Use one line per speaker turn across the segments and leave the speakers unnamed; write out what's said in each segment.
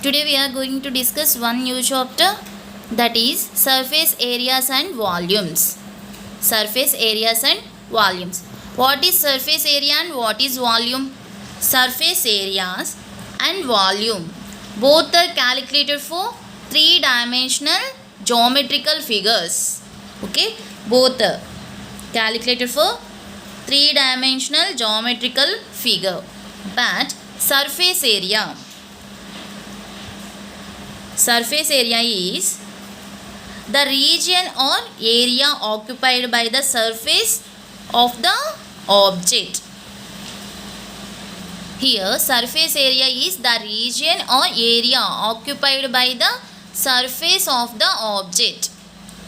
Today we are going to discuss one new chapter, that is surface areas and volumes. Surface areas and volumes. What is surface area and what is volume? Surface areas and volume both are calculated for three-dimensional geometrical figures. Okay, both are calculated for three-dimensional geometrical figure. But surface area is the region or area occupied by the surface of the object. Here surface area is the region or area occupied by the surface of the object.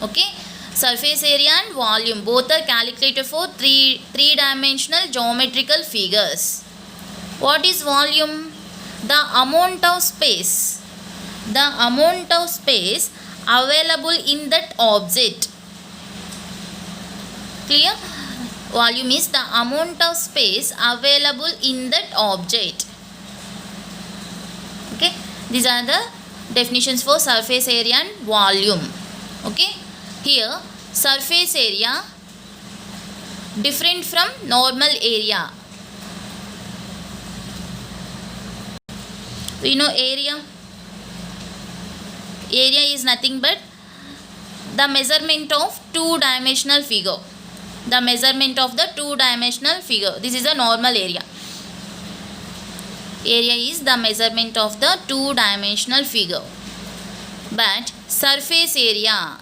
Okay, surface area and volume both are calculated for three-dimensional geometrical figures. What is volume? The amount of space available in that object. Clear? Volume is the amount of space available in that object. Okay, these are the definitions for surface area and volume. Okay, here surface area different from normal area. We know area is nothing but the measurement of two-dimensional figure. The measurement of the two-dimensional figure. This is a normal area. Area is the measurement of the two-dimensional figure. But surface area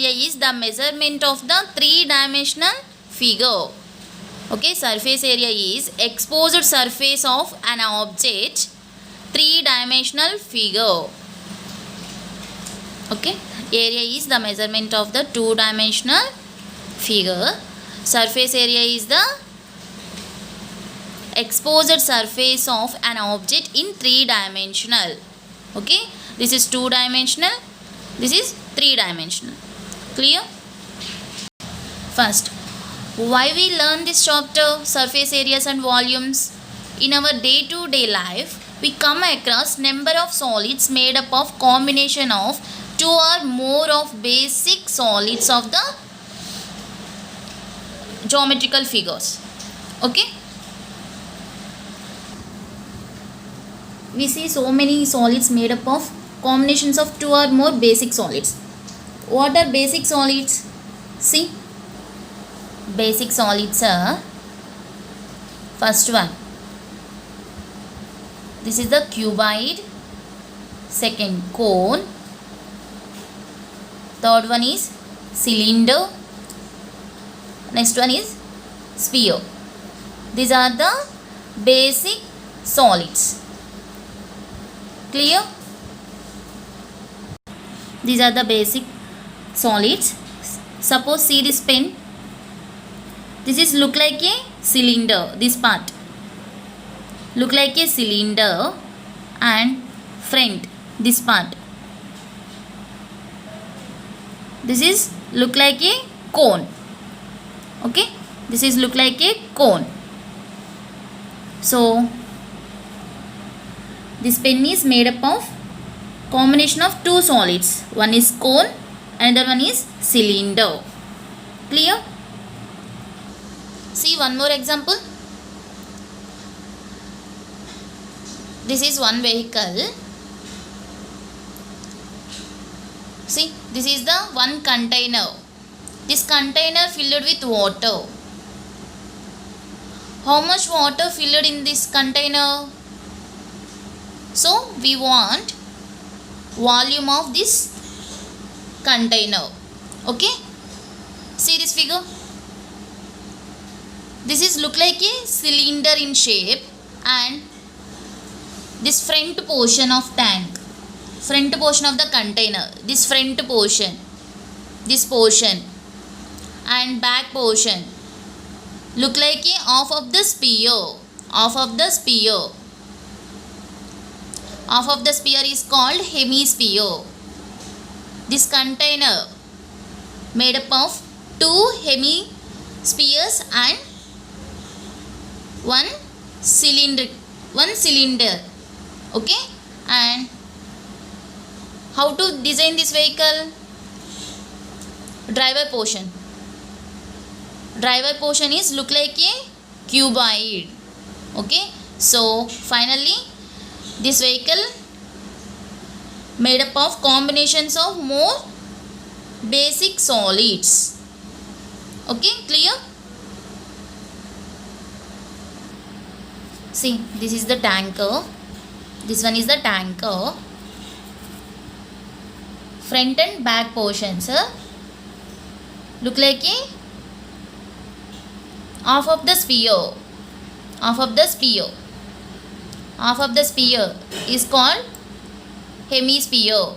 is the measurement of the three-dimensional figure. Okay, surface area is exposed surface of an object, three-dimensional figure. Okay, area is the measurement of the two-dimensional figure. Surface area is the exposed surface of an object in three-dimensional. Okay, this is two-dimensional, this is three-dimensional. Clear? First, why we learn this chapter, surface areas and volumes? In our day-to-day life, we come across number of solids made up of combination of two or more of basic solids of the geometrical figures. Okay, we see so many solids made up of combinations of two or more basic solids. What are basic solids? See, basic solids are, first one, this is the cuboid, second cone, third one is cylinder, next one is sphere. These are the basic solids. Clear? These are the basic solids. Suppose see this pen. This is look like a cylinder. This part look like a cylinder, and front this part, this is look like a cone. Okay, this is look like a cone. So this pen is made up of combination of two solids. One is cone, another one is cylinder. Clear? See one more example. This is one vehicle. See, this is the one container. This container filled with water. How much water filled in this container? So we want volume of this container. Okay, see this figure. This is look like a cylinder in shape, and this front portion of tank, front portion of the container, this front portion, this portion, and back portion look like a half of the sphere. Half of the sphere is called hemisphere. This container made up of two hemispheres and one cylinder, okay, and How to design this vehicle? Driver portion. Driver portion is look like a cuboid. Okay, so finally this vehicle made up of combinations of more basic solids. Okay, clear? See, this is the tanker, this one is the tanker. Front and back portions look like a half of the sphere. Half of the sphere. Half of the sphere is called hemisphere.